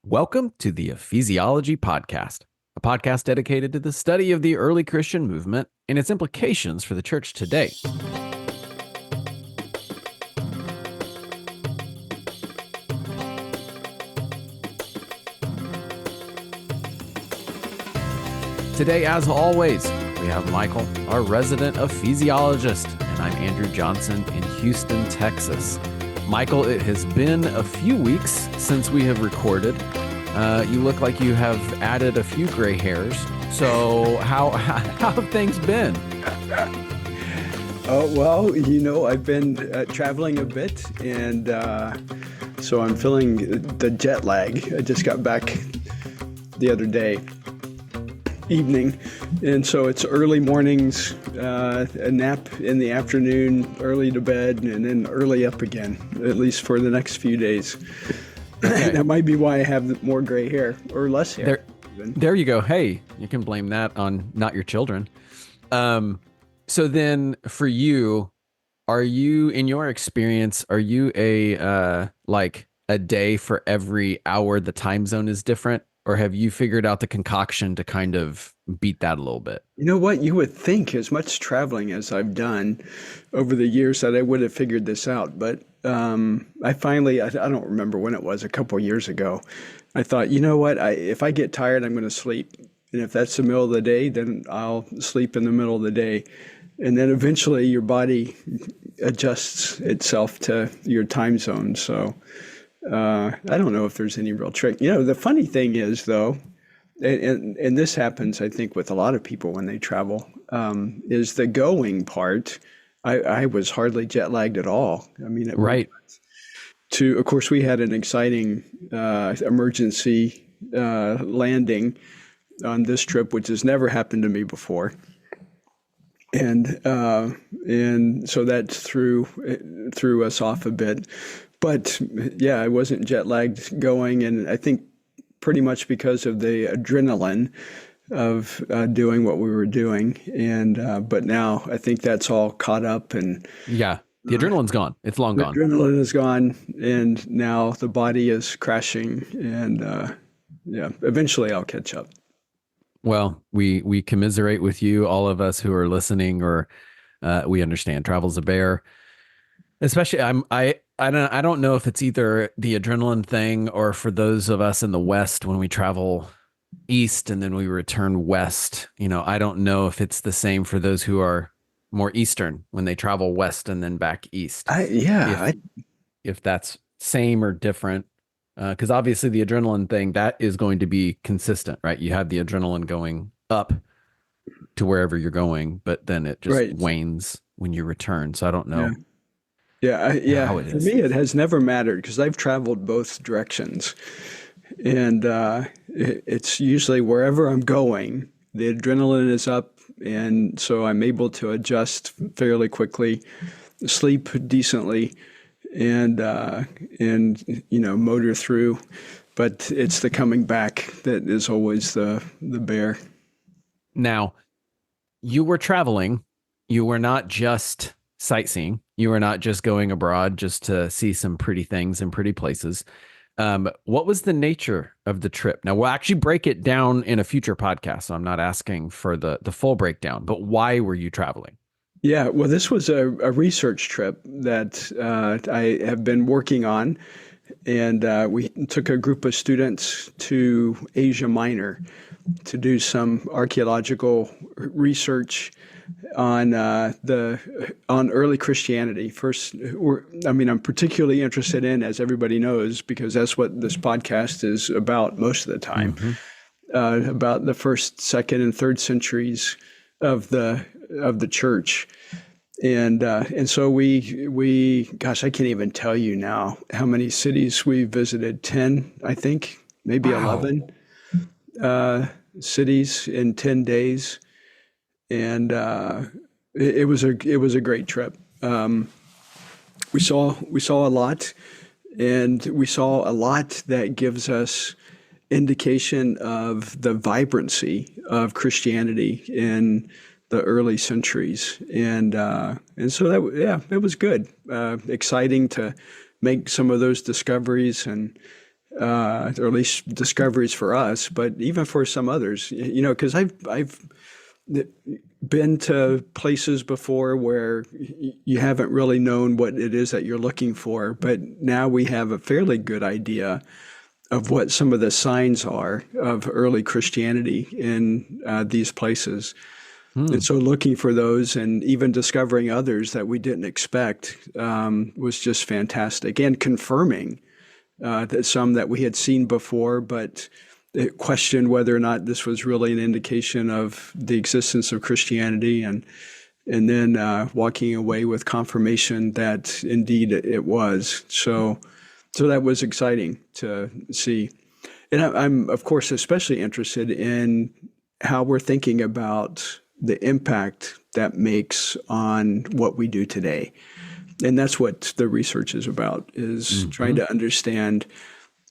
Welcome to the Ephesiology Podcast, a podcast dedicated to the study of the early Christian movement and its implications for the church today. Today, as always, we have Michael, our resident ephesiologist, and I'm Andrew Johnson in Houston, Texas. Michael, it has been a few weeks since we have recorded. You look like you have added a few gray hairs. So how have things been? Oh, well, I've been traveling a bit, and so I'm feeling the jet lag. I just got back the other day evening, and so it's early mornings, a nap in the afternoon, early to bed, and then early up again, at least for the next few days. Okay. That might be why I have more gray hair or less hair. There you go. Hey, you can blame that on not your children. So then for you, in your experience, are you a day for every hour the time zone is different? Or have you figured out the concoction to kind of beat that a little bit? You know what? You would think, as much traveling as I've done over the years, that I would have figured this out. But I don't remember when it was, a couple of years ago, I thought, you know what? If I get tired, I'm going to sleep. And if that's the middle of the day, then I'll sleep in the middle of the day. And then eventually your body adjusts itself to your time zone. So I don't know if there's any real trick. The funny thing is, though, and this happens, I think, with a lot of people when they travel, is the going part. I was hardly jet lagged at all. I mean, right. Of course, we had an exciting emergency landing on this trip, which has never happened to me before. And so that threw us off a bit. But yeah, I wasn't jet lagged going, and I think pretty much because of the adrenaline of doing what we were doing. And but now I think that's all caught up, and yeah, the adrenaline's gone. It's long gone. The adrenaline is gone, and now the body is crashing. And eventually I'll catch up. Well, we commiserate with you, all of us who are listening, or we understand travel's a bear. Especially, I don't know if it's either the adrenaline thing, or for those of us in the West, when we travel east and then we return west, I don't know if it's the same for those who are more Eastern when they travel west and then back east. If that's same or different, because obviously the adrenaline thing, that is going to be consistent, right? You have the adrenaline going up to wherever you're going, but then it just wanes when you return. So I don't know. Yeah. For me, it has never mattered because I've traveled both directions, and it's usually wherever I'm going, the adrenaline is up, and so I'm able to adjust fairly quickly, sleep decently, and motor through. But it's the coming back that is always the bear. Now, you were traveling. You were not just sightseeing. You were not just going abroad just to see some pretty things and pretty places. What was the nature of the trip? Now, we'll actually break it down in a future podcast, so I'm not asking for the full breakdown, but why were you traveling? Yeah, well, this was a research trip that I have been working on, and we took a group of students to Asia Minor to do some archaeological research on early Christianity. First, I'm particularly interested in, as everybody knows, because that's what this podcast is about most of the time, about the first, second, and third centuries of the church. And so we gosh, I can't even tell you now how many cities we visited. 10, I think, maybe 11 cities in 10 days. And it was a great trip. We saw a lot, and we saw a lot that gives us indication of the vibrancy of Christianity in the early centuries, and so it was good, exciting to make some of those discoveries, and or at least discoveries for us, but even for some others. Because I've been to places before where you haven't really known what it is that you're looking for, but now we have a fairly good idea of what some of the signs are of early Christianity in these places. And so looking for those and even discovering others that we didn't expect was just fantastic, and confirming that some that we had seen before, but it questioned whether or not this was really an indication of the existence of Christianity, and then walking away with confirmation that indeed it was. So that was exciting to see. And I'm, of course, especially interested in how we're thinking about the impact that makes on what we do today. And that's what the research is about, is trying to understand,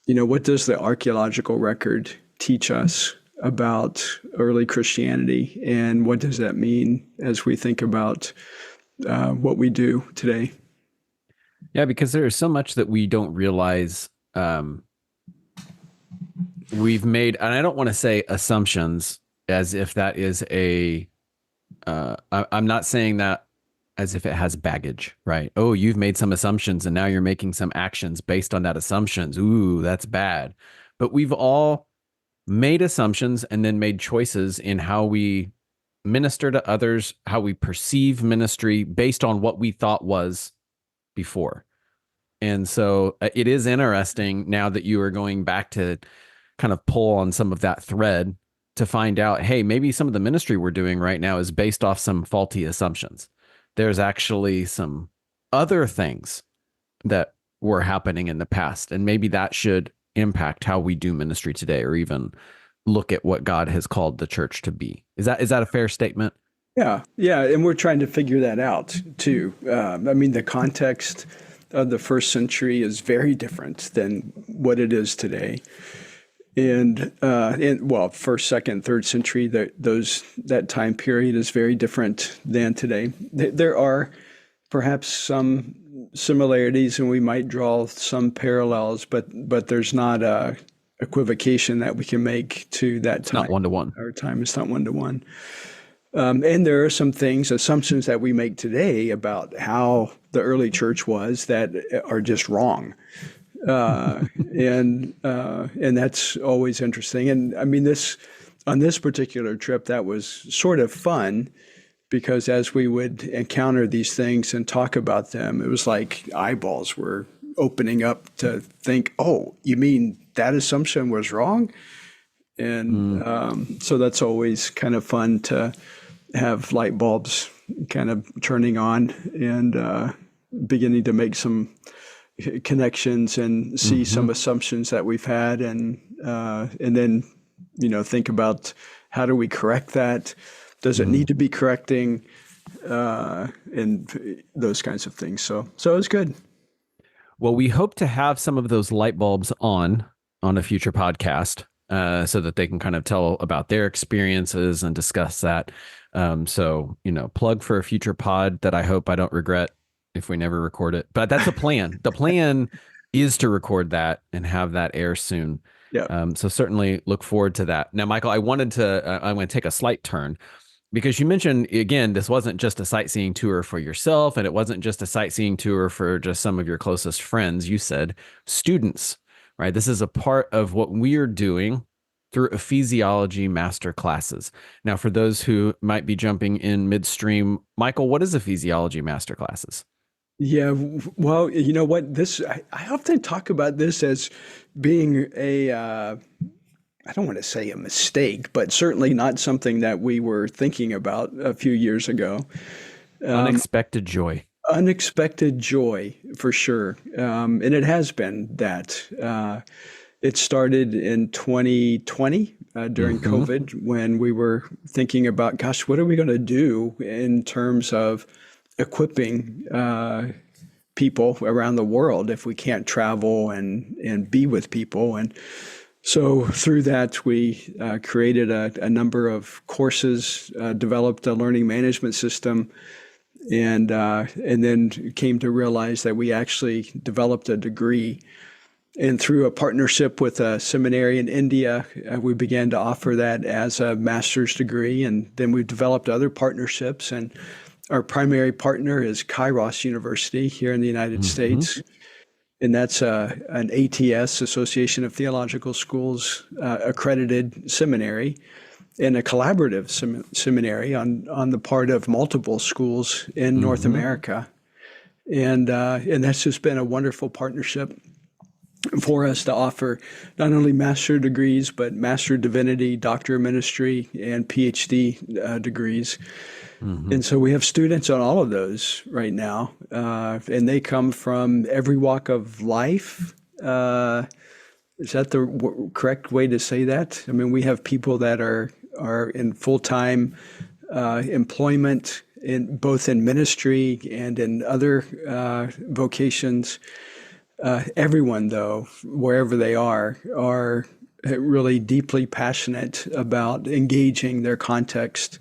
what does the archaeological record teach us about early Christianity, and what does that mean as we think about what we do today? Yeah, because there is so much that we don't realize we've made, and I don't want to say assumptions as if that is I'm not saying that as if it has baggage, right? Oh, you've made some assumptions and now you're making some actions based on that assumptions. Ooh, that's bad. But we've all made assumptions and then made choices in how we minister to others, how we perceive ministry based on what we thought was before. And so it is interesting now that you are going back to kind of pull on some of that thread to find out, hey, maybe some of the ministry we're doing right now is based off some faulty assumptions. There's actually some other things that were happening in the past, and maybe that should impact how we do ministry today, or even look at what God has called the church to be. Is that a fair statement? Yeah, and we're trying to figure that out too. The context of the first century is very different than what it is today. And first, second, third century, that time period is very different than today. There are perhaps some similarities, and we might draw some parallels, but there's not a equivocation that we can make to that time. Not one-to-one. Our time is not one-to-one. And there are some assumptions that we make today about how the early church was that are just wrong. And that's always interesting. And on this particular trip, that was sort of fun, because as we would encounter these things and talk about them, it was like eyeballs were opening up to think, oh, you mean that assumption was wrong? And so that's always kind of fun to have light bulbs kind of turning on and beginning to make some connections and see some assumptions that we've had, and then think about, how do we correct that? Does it need to be correcting? And those kinds of things. So it was good. Well, we hope to have some of those light bulbs on a future podcast, so that they can kind of tell about their experiences and discuss that. So plug for a future pod that I hope I don't regret if we never record it. But that's a plan. The plan is to record that and have that air soon. Yeah. So certainly look forward to that. Now, Michael, I'm going to take a slight turn, because you mentioned, again, this wasn't just a sightseeing tour for yourself, and it wasn't just a sightseeing tour for just some of your closest friends. You said students, right? This is a part of what we are doing through Ephesiology master classes. Now, for those who might be jumping in midstream, Michael, what is Ephesiology master classes? Yeah, well, you know what? I often talk about this as being I don't want to say a mistake, but certainly not something that we were thinking about a few years ago. Unexpected joy. Unexpected joy, for sure. And it has been that. It started in 2020 during COVID, when we were thinking about, gosh, what are we going to do in terms of equipping people around the world if we can't travel and be with people? And so through that, we created a number of courses, developed a learning management system, and then came to realize that we actually developed a degree And through a partnership with a seminary in India, we began to offer that as a master's degree. And then we've developed other partnerships. And our primary partner is Kairos University here in the United Mm-hmm. States. And that's an ATS, Association of Theological Schools, accredited seminary, and a collaborative seminary on the part of multiple schools in North Mm-hmm. America. And that's just been a wonderful partnership for us to offer not only master degrees, but master of divinity, doctor of ministry, and PhD degrees. Mm-hmm. And so we have students on all of those right now, and they come from every walk of life. Is that the correct way to say that? I mean, we have people that are in full-time employment in both in ministry and in other vocations. Everyone, though, wherever they are really deeply passionate about engaging their context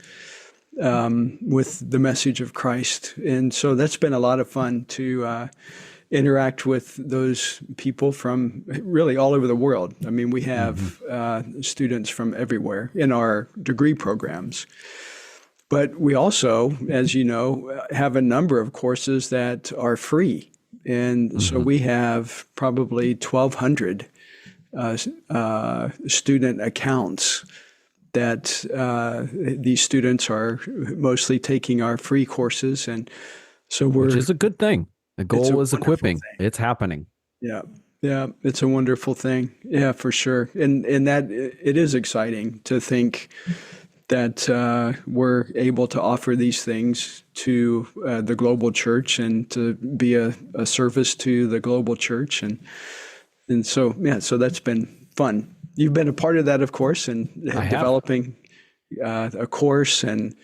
with the message of Christ. And so that's been a lot of fun to interact with those people from really all over the world. I mean, we have students from everywhere in our degree programs. But we also, as you know, have a number of courses that are free. And so we have probably 1,200 student accounts that these students are mostly taking our free courses. And so Which is a good thing. The goal was equipping. It's happening. Yeah. Yeah. It's a wonderful thing. Yeah, for sure. And that it is exciting to think that we're able to offer these things to the global church and to be a service to the global church. And so, yeah, so that's been fun. You've been a part of that, of course, and developing a course and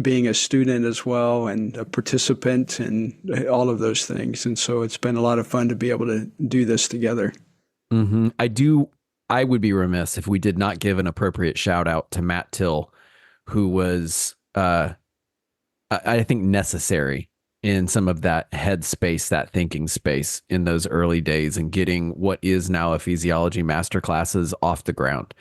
being a student as well and a participant and all of those things. And so it's been a lot of fun to be able to do this together. Mm-hmm. I would be remiss if we did not give an appropriate shout out to Matt Till, who was, I think, necessary in some of that headspace, that thinking space in those early days and getting what is now Ephesiology masterclasses off the ground.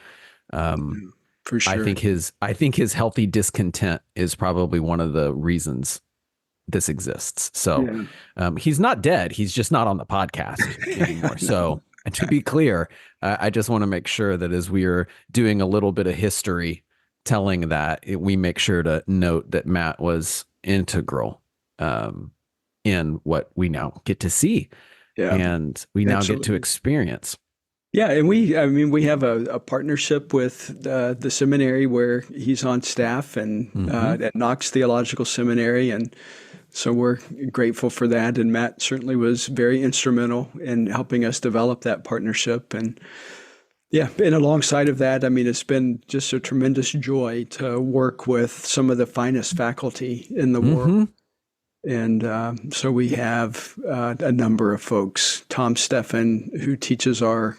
For sure. I think his healthy discontent is probably one of the reasons this exists. So he's not dead. He's just not on the podcast anymore. So to be clear, I just want to make sure that as we are doing a little bit of history telling that, we make sure to note that Matt was integral in what we now get to see and we now get to experience. Yeah, and we have a partnership with the seminary where he's on staff and at Knox Theological Seminary, and so we're grateful for that. And Matt certainly was very instrumental in helping us develop that partnership. And and alongside of that, I mean, it's been just a tremendous joy to work with some of the finest faculty in the world. And so we have a number of folks. Tom Steffen, who teaches our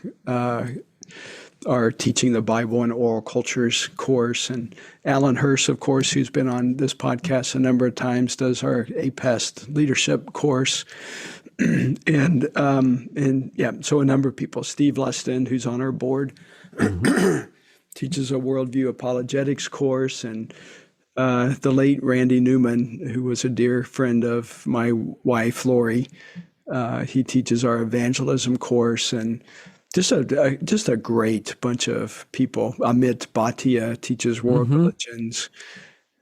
Teaching the Bible and Oral Cultures course, and Alan Hurst, of course, who's been on this podcast a number of times, does our APEST leadership course. And so a number of people. Steve Lustin, who's on our board, teaches a worldview apologetics course, and the late Randy Newman, who was a dear friend of my wife, Lori, he teaches our evangelism course, and just a great bunch of people. Amit Bhatia teaches world religions.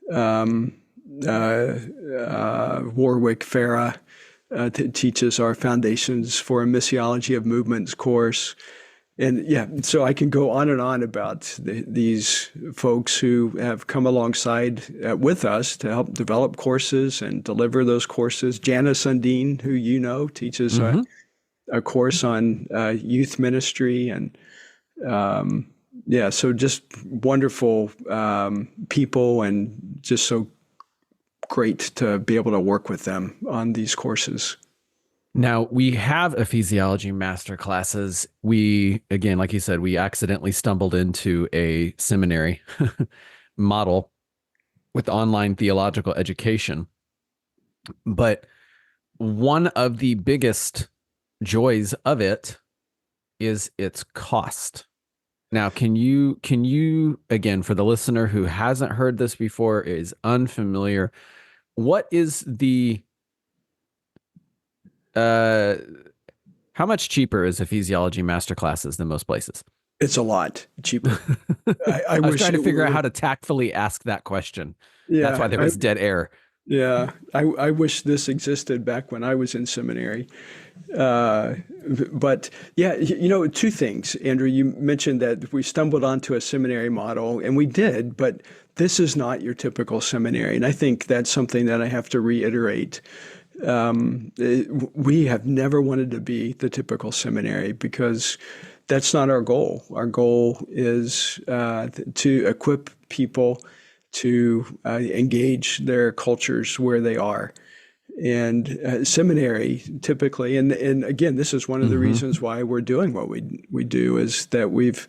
Warwick Farah teaches our Foundations for a Missiology of Movements course. And so I can go on and on about these folks who have come alongside with us to help develop courses and deliver those courses. Janice Sundin, who you know, teaches a course on youth ministry. And so just wonderful people, and just so great to be able to work with them on these courses. Now, we have Ephesiology masterclasses. We, again, like you said, we accidentally stumbled into a seminary model with online theological education. But one of the biggest joys of it is its cost. Now, can you again, for the listener who hasn't heard this before, is unfamiliar, what is the uh how much cheaper is Ephesiology master classes than most places? It's a lot cheaper. I I was wish trying to it figure out were. how to tactfully ask that question. That's why Yeah, there was dead air. I wish this existed back when I was in seminary. Uh, but yeah, two things, Andrew. You mentioned that we stumbled onto a seminary model, and we did, but this is not your typical seminary. And I think that's something that I have to reiterate. We have never wanted to be the typical seminary because that's not our goal. Our goal is to equip people to engage their cultures where they are. And seminary typically, and again, this is one of the Mm-hmm. reasons why we're doing what we do, is that we've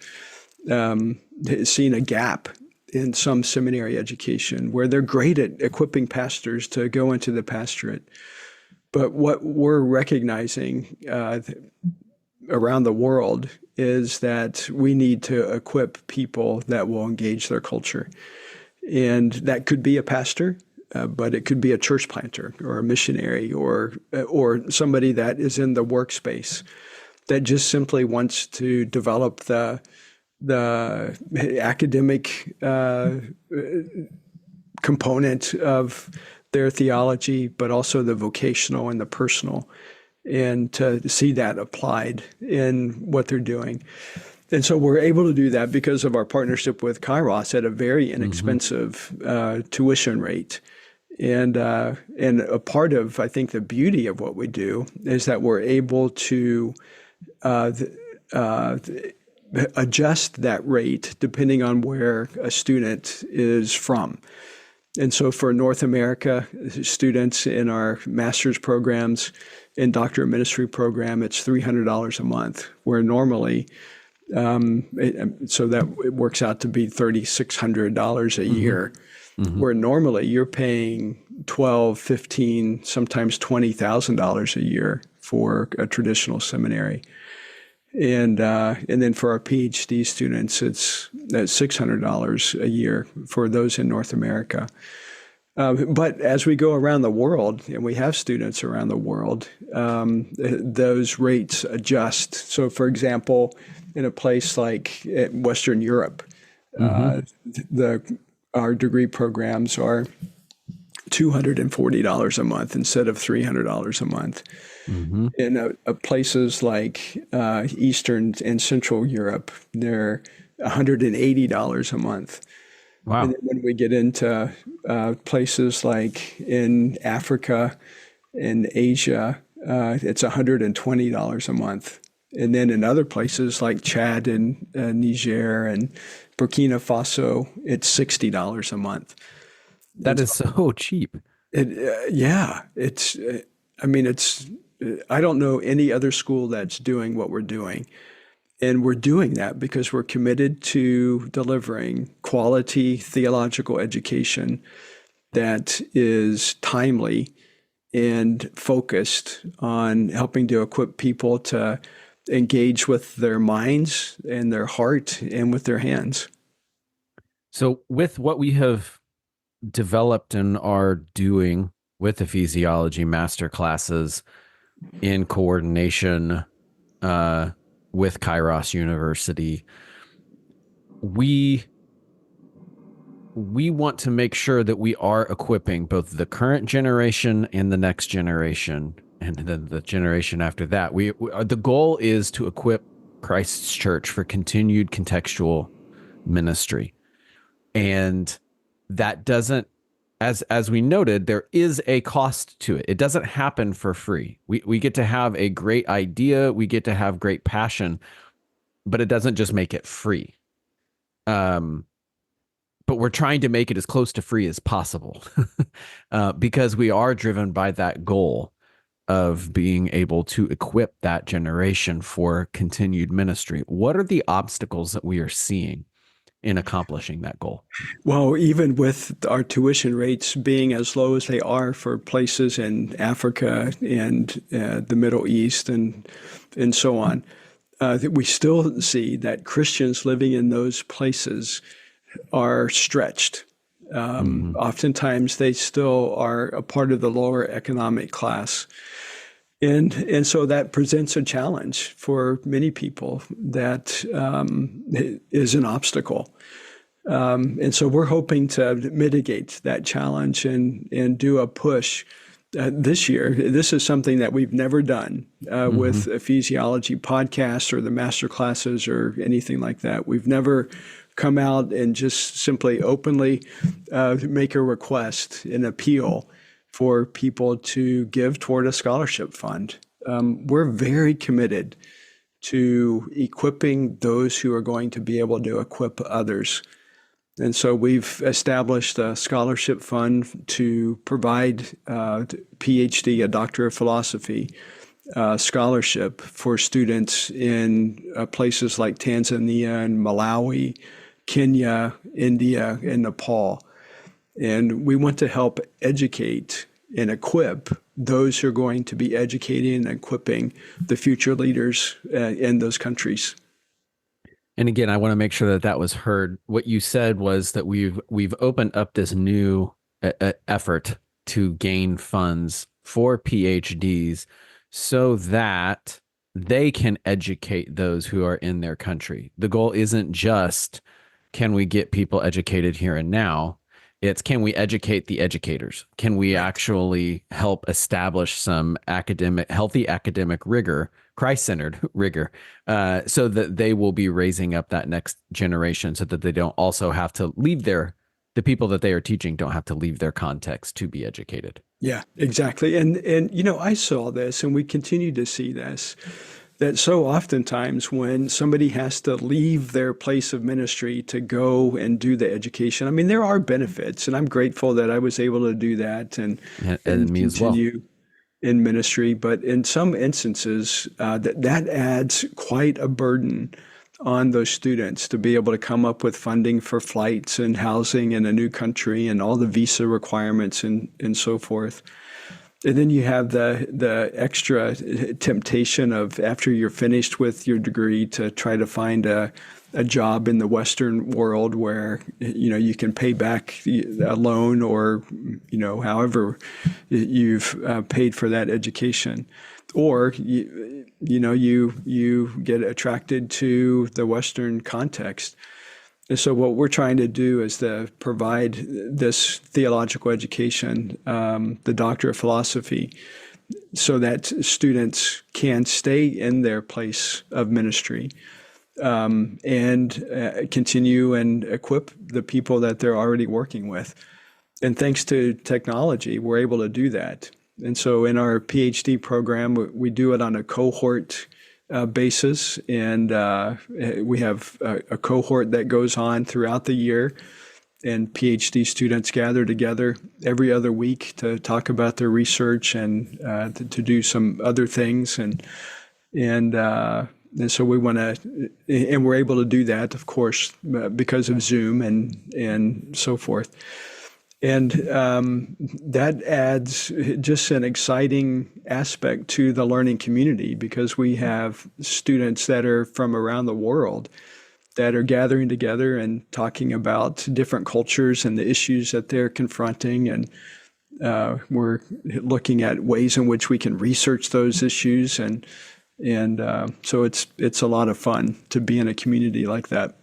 seen a gap in some seminary education where they're great at equipping pastors to go into the pastorate. But what we're recognizing around the world is that we need to equip people that will engage their culture. And that could be a pastor, but it could be a church planter or a missionary or somebody that is in the workspace that just simply wants to develop the academic component of their theology, but also the vocational and the personal, and to see that applied in what they're doing. And so we're able to do that because of our partnership with Kairos at a very Mm-hmm. inexpensive tuition rate. And a part of, I think, the beauty of what we do is that we're able to adjust that rate depending on where a student is from. And so for North America students in our master's programs and doctorate ministry program, it's $300 a month, where normally, so that it works out to be $3,600 a year, Mm-hmm. where normally you're paying $12, $15, sometimes $20,000 a year for a traditional seminary. And then for our PhD students, it's $600 a year for those in North America. But as we go around the world, and we have students around the world, those rates adjust. So, for example, in a place like Western Europe, Mm-hmm. our degree programs are $240 a month instead of $300 a month. Mm-hmm. In places like Eastern and Central Europe, they're $180 a month. And Wow. then when we get into places like in Africa and Asia, it's $120 a month. And then in other places like Chad and Niger and Burkina Faso, it's $60 a month. That And is so cheap. yeah, I mean, I don't know any other school that's doing what we're doing. And we're doing that because we're committed to delivering quality theological education that is timely and focused on helping to equip people to engage with their minds and their heart and with their hands. So, with what we have developed and are doing with the physiology master classes in coordination with Kairos University, we want to make sure that we are equipping both the current generation and the next generation, and then the generation after that. The goal is to equip Christ's church for continued contextual ministry, and that doesn't, as we noted, there is a cost to it. It doesn't happen for free. We get to have a great idea, we get to have great passion, but it doesn't just make it free. But we're trying to make it as close to free as possible because we are driven by that goal of being able to equip that generation for continued ministry. What are the obstacles that we are seeing in accomplishing that goal? Well, even with our tuition rates being as low as they are for places in Africa and the Middle East and so on, that we still see that Christians living in those places are stretched. Hmm. Oftentimes, they still are a part of the lower economic class. And so that presents a challenge for many people that is an obstacle. And so we're hoping to mitigate that challenge and do a push this year. This is something that we've never done Hmm. with Ephesiology Podcast or the master classes or anything like that. We've never come out and just simply openly make a request, an appeal for people to give toward a scholarship fund. We're very committed to equipping those who are going to be able to equip others. And so we've established a scholarship fund to provide PhD, a Doctor of Philosophy, scholarship for students in places like Tanzania and Malawi, Kenya, India, and Nepal. And we want to help educate and equip those who are going to be educating and equipping the future leaders in those countries. And again, I want to make sure that that was heard. What you said was that we've opened up this new effort to gain funds for PhDs so that they can educate those who are in their country. The goal isn't just can we get people educated here and now? It's can we educate the educators? Can we Right. actually help establish some healthy academic rigor, Christ-centered rigor, so that they will be raising up that next generation, so that they don't also have to leave the people that they are teaching don't have to leave their context to be educated. Yeah, exactly. And I saw this and we continue to see this, that so oftentimes when somebody has to leave their place of ministry to go and do the education, I mean, there are benefits, and I'm grateful that I was able to do that And and me as well. continue in ministry. But in some instances, that adds quite a burden on those students to be able to come up with funding for flights and housing in a new country and all the visa requirements and so forth. And then you have the extra temptation of after you're finished with your degree to try to find a job in the Western world where you can pay back a loan or however you've paid for that education, or you get attracted to the Western context. And so what we're trying to do is to provide this theological education, the Doctor of Philosophy, so that students can stay in their place of ministry and continue and equip the people that they're already working with. And thanks to technology, we're able to do that. And so in our PhD program, we do it on a cohort basis, and we have a cohort that goes on throughout the year, and PhD students gather together every other week to talk about their research and to do some other things, and so we want to, and we're able to do that, of course, because of Zoom and so forth. And that adds just an exciting aspect to the learning community because we have students that are from around the world that are gathering together and talking about different cultures and the issues that they're confronting. And we're looking at ways in which we can research those issues. And so it's a lot of fun to be in a community like that.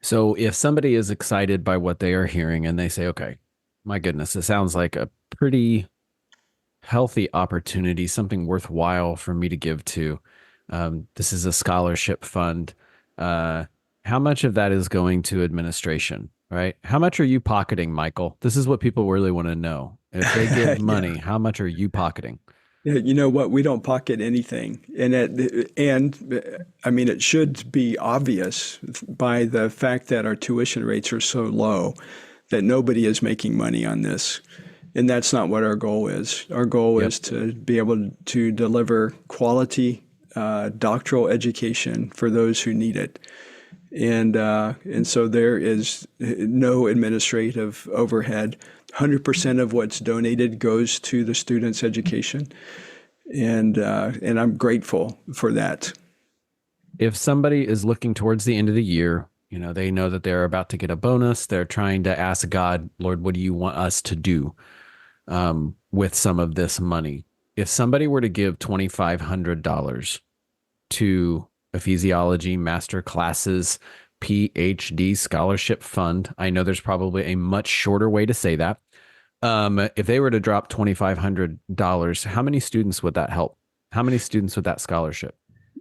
So if somebody is excited by what they are hearing and they say, okay, my goodness, it sounds like a pretty healthy opportunity, something worthwhile for me to give to. This is a scholarship fund. How much of that is going to administration, right? How much are you pocketing, Michael? This is what people really want to know. If they give Yeah. money, how much are you pocketing? Yeah, you know what? We don't pocket anything, and I mean it should be obvious by the fact that our tuition rates are so low that nobody is making money on this, and that's not what our goal is. Our goal Yep. is to be able to deliver quality doctoral education for those who need it, and so there is no administrative overhead. 100% of what's donated goes to the student's education, and I'm grateful for that. if somebody is looking towards the end of the year, they know that they're about to get a bonus. They're trying to ask God, Lord, what do you want us to do with some of this money? If somebody were to give $2,500 to Ephesiology Master Classes PhD Scholarship Fund, I know there's probably a much shorter way to say that. If they were to drop $2,500, how many students would that help? How many students would that scholarship?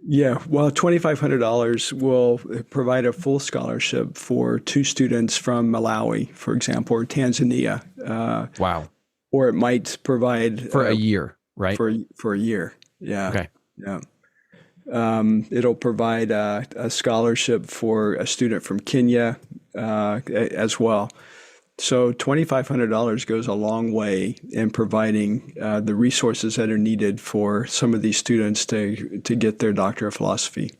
Yeah, well, $2,500 will provide a full scholarship for two students from Malawi, for example, or Tanzania. Wow. Or it might provide For a year, right? For a year. Yeah. Okay. Yeah. It'll provide a scholarship for a student from Kenya as well. So $2,500 goes a long way in providing the resources that are needed for some of these students to get their Doctor of Philosophy.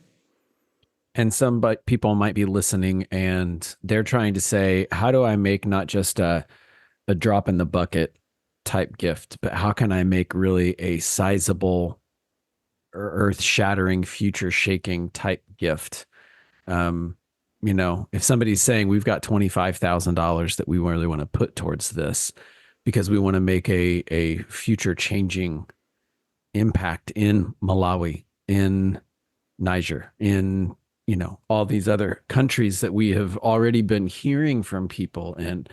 And some people might be listening and they're trying to say, how do I make not just a drop in the bucket type gift, but how can I make really a sizable, earth-shattering, future-shaking type gift? If somebody's saying we've got $25,000 that we really want to put towards this because we want to make a future-changing impact in Malawi, in Niger, in all these other countries that we have already been hearing from people and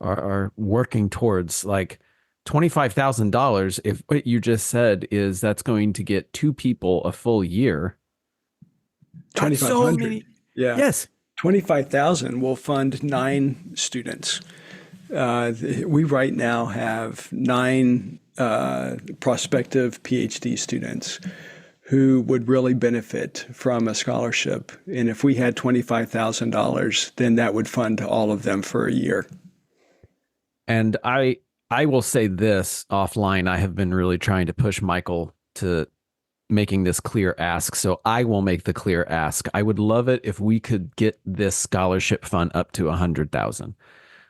are working towards, like $25,000. If what you just said is that's going to get two people a full year, 2,500. Yeah. Yes. 25,000 will fund 9 students. We right now have 9 prospective PhD students who would really benefit from a scholarship. And if we had $25,000, then that would fund all of them for a year. And I will say this offline. I have been really trying to push Michael to making this clear ask. So I will make the clear ask. I would love it if we could get this scholarship fund up to 100,000.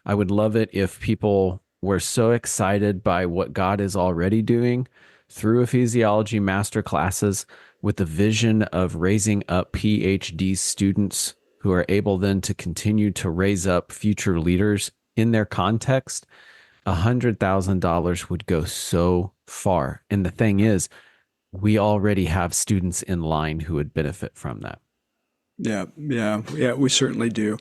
I would love it if people were so excited by what God is already doing through Ephesiology master classes with the vision of raising up PhD students who are able then to continue to raise up future leaders in their context. $100,000 would go so far. And the thing is, we already have students in line who would benefit from that. Yeah, we certainly do.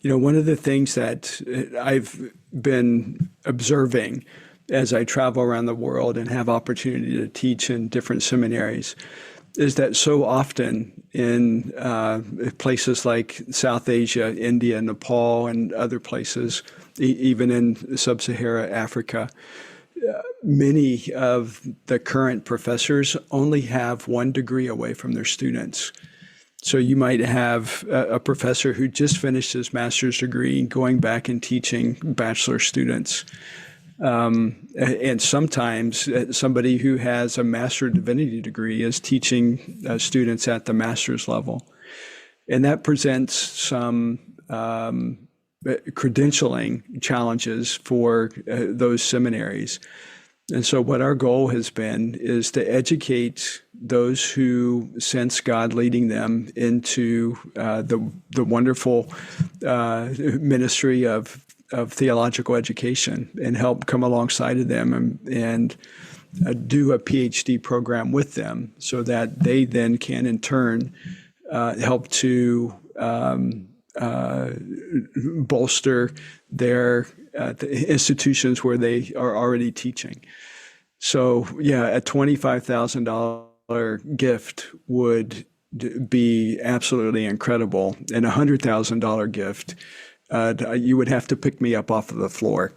One of the things that I've been observing as I travel around the world and have opportunity to teach in different seminaries is that so often in places like South Asia, India, Nepal, and other places, even in sub-Saharan Africa, many of the current professors only have 1 degree away from their students. So you might have a professor who just finished his master's degree going back and teaching bachelor students. And sometimes somebody who has a Master of Divinity degree is teaching students at the master's level. And that presents some credentialing challenges for those seminaries. And so what our goal has been is to educate those who sense God leading them into the wonderful ministry of theological education and help come alongside of them and do a PhD program with them so that they then can in turn help to bolster their the institutions where they are already teaching. So yeah, a $25,000 gift would be absolutely incredible, and a $100,000 gift, you would have to pick me up off of the floor.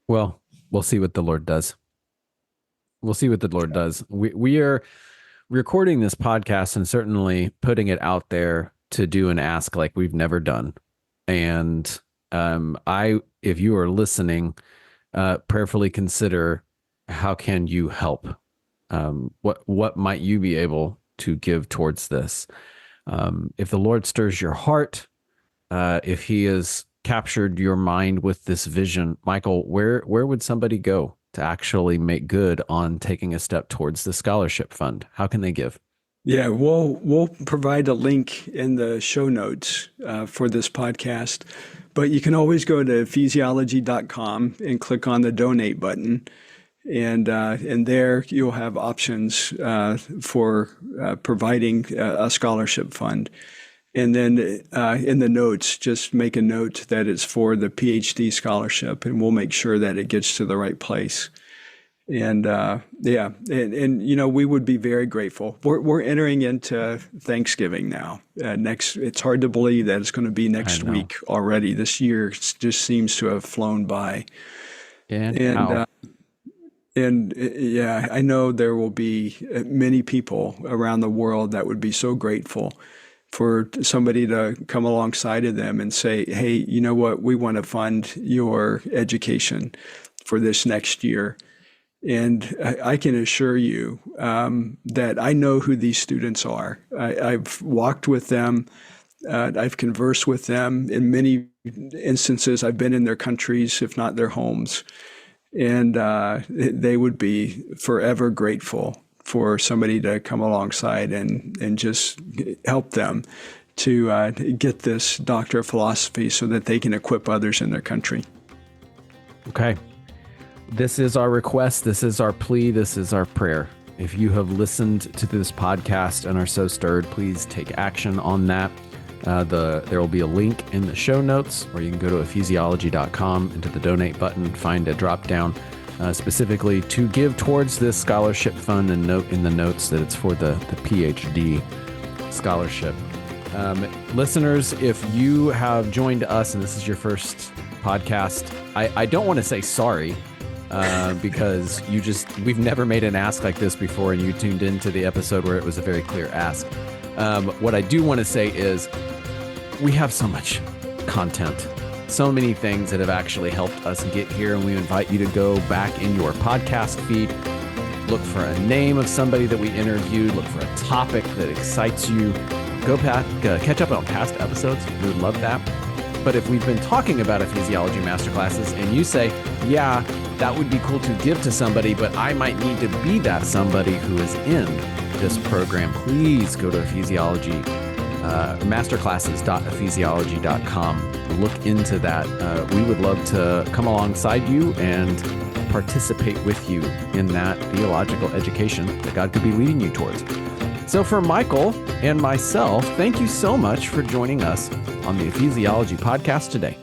Well, we'll see what the Lord does. We'll see what the Lord does. We are recording this podcast and certainly putting it out there to do an ask like we've never done. And if you are listening, prayerfully consider, how can you help? What might you be able to give towards this? If the Lord stirs your heart, if he has captured your mind with this vision, Michael, where would somebody go to actually make good on taking a step towards the scholarship fund? How can they give? Yeah, we'll provide a link in the show notes for this podcast, but you can always go to ephesiology.com and click on the donate button, and there you'll have options for providing a scholarship fund. And then in the notes, just make a note that it's for the PhD scholarship, and we'll make sure that it gets to the right place. And yeah, and we would be very grateful. We're entering into Thanksgiving now. It's hard to believe that it's going to be next week already. This year just seems to have flown by. And yeah, I know there will be many people around the world that would be so grateful for somebody to come alongside of them and say, hey, you know what, we want to fund your education for this next year. And I can assure you that I know who these students are. I've walked with them. I've conversed with them. In many instances, I've been in their countries, if not their homes. And they would be forever grateful for somebody to come alongside and just help them to get this Doctor of Philosophy so that they can equip others in their country. Okay. This is our request. This is our plea. This is our prayer. If you have listened to this podcast and are so stirred, please take action on that. There will be a link in the show notes, or you can go to ephesiology.com into the donate button, find a drop down specifically to give towards this scholarship fund, and note in the notes that it's for the PhD scholarship. Listeners, if you have joined us and this is your first podcast, I don't want to say sorry. Because we've never made an ask like this before, and you tuned into the episode where it was a very clear ask. What I do want to say is we have so much content, so many things that have actually helped us get here, and we invite you to go back in your podcast feed, look for a name of somebody that we interviewed, look for a topic that excites you, go back, catch up on past episodes. We would love that. But if we've been talking about ephesiology masterclasses and you say, yeah, that would be cool to give to somebody, but I might need to be that somebody who is in this program, please go to ephesiology, masterclasses.ephesiology.com. Look into that. We would love to come alongside you and participate with you in that theological education that God could be leading you towards. So for Michael and myself, thank you so much for joining us on the Ephesiology Podcast today.